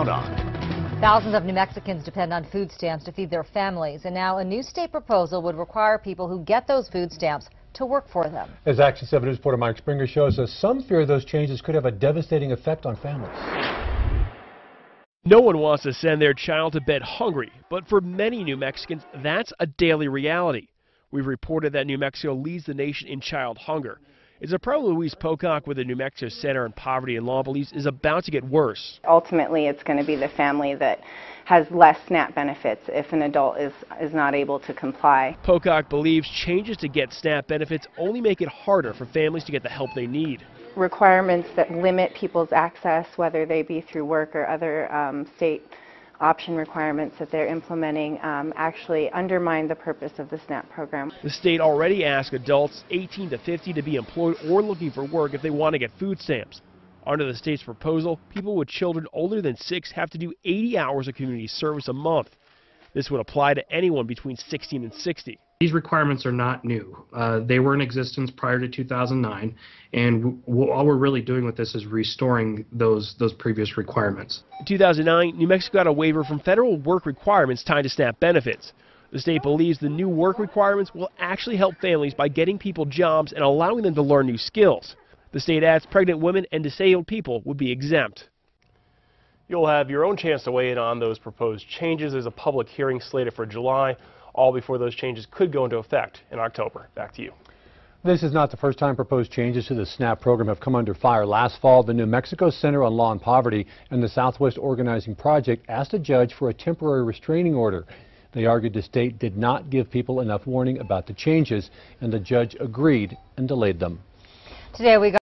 count on. Thousands of New Mexicans depend on food stamps to feed their families, and now a new state proposal would require people who get those food stamps to work for them. As Action 7 News reporter Mike Springer shows us, some fear those changes could have a devastating effect on families. No one wants to send their child to bed hungry, but for many New Mexicans, that's a daily reality. We've reported that New Mexico leads the nation in child hunger. It's a problem Louise Pocock with the New Mexico Center on Poverty and Law believes is about to get worse. Ultimately, it's going to be the family that has less SNAP benefits if an adult is not able to comply. Pocock believes changes to get SNAP benefits only make it harder for families to get the help they need. Requirements that limit people's access, whether they be through work or other state option requirements that they're implementing, actually undermine the purpose of the SNAP program. The state already asks adults 18 to 50 to be employed or looking for work if they want to get food stamps. Under the state's proposal, people with children older than 6 have to do 80 hours of community service a month. This would apply to anyone between 16 and 60. These requirements are not new. They were in existence prior to 2009, and all we're really doing with this is restoring those previous requirements. In 2009, New Mexico got a waiver from federal work requirements tied to SNAP benefits. The state believes the new work requirements will actually help families by getting people jobs and allowing them to learn new skills. The state adds pregnant women and disabled people would be exempt. You'll have your own chance to weigh in on those proposed changes. There's a public hearing slated for July, all before those changes could go into effect in October. Back to you. This is not the first time proposed changes to the SNAP program have come under fire. Last fall, the New Mexico Center on Law and Poverty and the Southwest Organizing Project asked a judge for a temporary restraining order. They argued the state did not give people enough warning about the changes, and the judge agreed and delayed them. Today we got